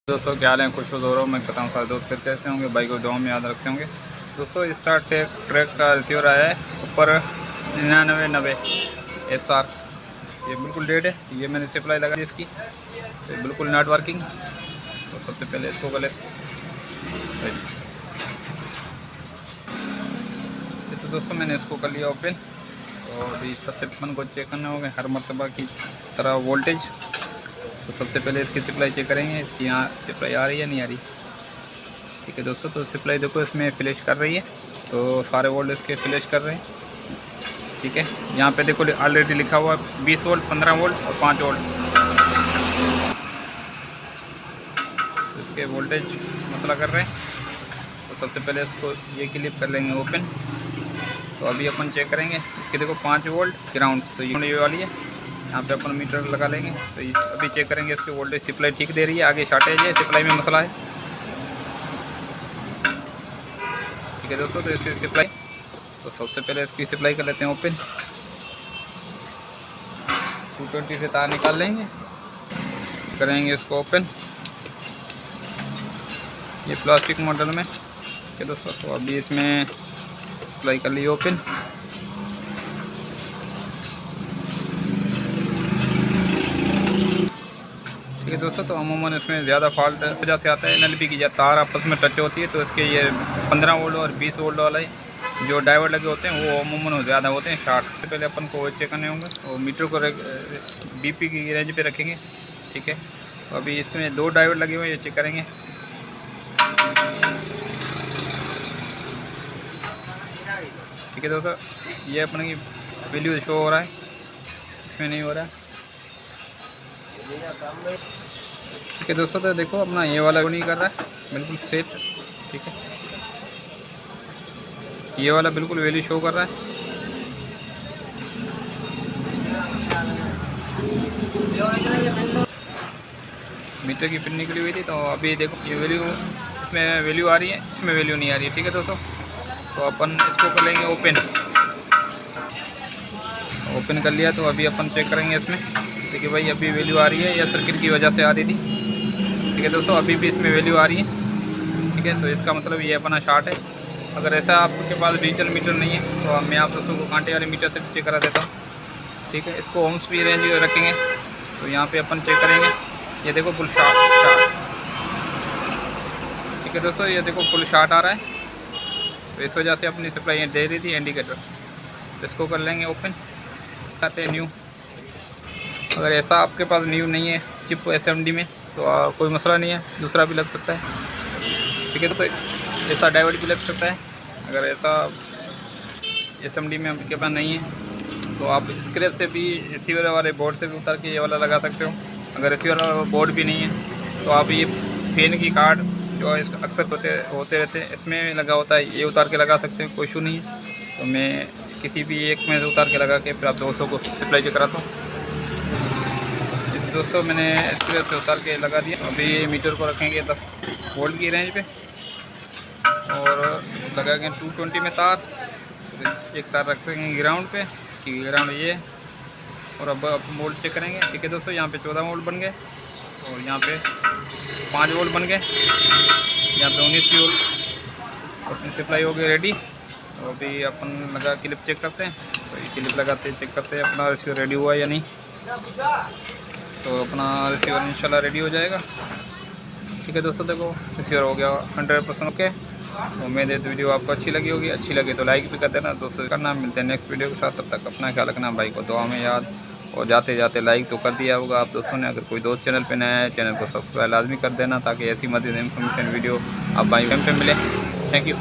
दोस्तों क्या हाल है, खुश हो रहा हूँ। मैं कहता हूँ सारे दोस्त फिर कैसे होंगे, भाई को दुआ में याद रखते होंगे। दोस्तों स्टार ट्रैक का रिसीवर आया है ऊपर 9990 SR। ये बिल्कुल डेड है। ये मैंने सप्लाई लगा दी इसकी, तो बिल्कुल नॉट वर्किंग। तो सबसे पहले इसको गले तो दोस्तों मैंने इसको कर लिया ओपन। तो अभी सबसे अपन को चेक करना होगा हर मरतबा की तरह वोल्टेज। तो सबसे पहले इसकी सप्लाई चेक करेंगे, इसकी यहाँ सप्लाई आ रही है नहीं आ रही। ठीक है दोस्तों, तो सप्लाई देखो इसमें फ्लैश कर रही है, तो सारे वोल्ट इसके फ्लैश कर रहे हैं। ठीक है, यहाँ पे देखो ऑलरेडी लिखा हुआ है 20 वोल्ट, 15 वोल्ट और 5 वोल्ट। तो इसके वोल्टेज मसला कर रहे हैं। तो सबसे पहले इसको ये क्लिप कर लेंगे ओपन। तो अभी अपन चेक करेंगे इसके, देखो 5 वोल्ट ग्राउंड, तो ये वाली है। यहाँ पे अपन मीटर लगा लेंगे। तो अभी चेक करेंगे इसकी वोल्टेज सप्लाई ठीक दे रही है, आगे शॉर्टेज है, सप्लाई में मसला है। ठीक है दोस्तों, तो इसकी सप्लाई, तो सबसे पहले इसकी सप्लाई कर लेते हैं ओपन। 220 से तार निकाल लेंगे, करेंगे इसको ओपन। ये प्लास्टिक मॉडल में। ठीक है दोस्तों, तो अभी इसमें सप्लाई कर ली ओपन। ठीक है दोस्तों, तो अमूमन इसमें ज़्यादा फॉल्ट वजह से आता है, एनएलपी की जब तार आपस में टच होती है तो इसके ये 15 वोल्ट और 20 वोल्ट वाले जो डायोड लगे होते हैं वो अमूमन ज़्यादा होते हैं शॉर्ट। सबसे पहले अपन को चेक करने होंगे, तो मीटर को बीपी की रेंज पे रखेंगे। ठीक है, तो अभी इसमें 2 डायोड लगे हुए हैं, ये चेक करेंगे। ठीक है दोस्तों, ये अपने की वैल्यू शो हो रहा है, इसमें नहीं हो रहा है। ठीक है दोस्तों, तो देखो अपना ये वाला नहीं कर रहा है, बिल्कुल सेट। ठीक है, ये वाला बिल्कुल वैल्यू शो कर रहा है। मीटर की पिन निकली हुई थी, तो अभी देखो ये वैल्यू, इसमें वैल्यू आ रही है, इसमें वैल्यू नहीं आ रही है। ठीक है दोस्तों, तो अपन इसको कर लेंगे ओपन। ओपन कर लिया, तो अभी अपन चेक करेंगे इसमें। देखिए भाई, अभी वैल्यू आ रही है, या सर्किट की वजह से आ रही थी। ठीक है दोस्तों, अभी भी इसमें वैल्यू आ रही है। ठीक है, तो इसका मतलब ये अपना शॉर्ट है। अगर ऐसा आपके पास डिजिटल मीटर नहीं है तो मैं आप दोस्तों को कांटे वाले मीटर से चेक करा देता हूँ। ठीक है, इसको ओम्स भी रेंज रखेंगे, तो यहाँ पे अपन चेक करेंगे। ये देखो फुल शॉर्ट। ठीक है दोस्तों, ये देखो फुल शॉर्ट आ रहा है, तो इस वजह से अपनी सप्लाई दे रही थी इंडिकेटर। तो इसको कर लेंगे ओपन। आते हैं न्यू। अगर ऐसा आपके पास न्यू नहीं है चिप SMD में तो कोई मसला नहीं है, दूसरा भी लग सकता है। ठीक है, तो ऐसा डायोड भी लग सकता है। अगर ऐसा SMD में आपके पास नहीं है तो आप स्क्रैप से भी रिसीवर वाले बोर्ड से भी उतार के ये वाला लगा सकते हो। अगर रिसीवर वाला बोर्ड भी नहीं है तो आप ये फैन की कार्ड जो अक्सर होते रहते हैं, इसमें लगा होता है, ये उतार के लगा सकते हैं, कोई इशू नहीं है। तो मैं किसी भी एक में उतार के लगा के फिर आप दोस्तों को सप्लाई भी कराता हूँ। दोस्तों मैंने स्क्रीन से उतार के लगा दिया। अभी मीटर को रखेंगे 10 वोल्ट की रेंज पे और लगाएंगे 220 में तार। एक तार रखेंगे ग्राउंड पे, कि ग्राउंड ये। और अब वोल्ट चेक करेंगे। ठीक है दोस्तों, यहाँ पे 14 वोल्ट बन गए और यहाँ पे 5 वोल्ट बन गए, यहाँ पे 19 वोल्ट। अपनी सप्लाई हो गई रेडी। तो अभी अपन लगा क्लिप चेक करते हैं। तो ये क्लिप लगाते चेक करते हैं अपना रिसीवर रेडी हुआ या नहीं। तो अपना रिसीवर इंशाल्लाह रेडी हो जाएगा। ठीक है दोस्तों, देखो रिसीवर हो गया 100% ओके। तो उम्मीद है वीडियो आपको अच्छी लगी होगी। अच्छी लगी तो लाइक भी कर देना, दोस्तों करना। मिलते हैं नेक्स्ट वीडियो के साथ, तब तक अपना ख्याल रखना, भाई को दुआ में याद। और जाते जाते लाइक तो कर दिया होगा आप दोस्तों ने। अगर कोई दोस्त चैनल पे नया है, चैनल को सब्सक्राइब लाजमी कर देना, ताकि ऐसी मदद इन्फॉर्मेशन वीडियो आप भाई पे मिले। Thank you.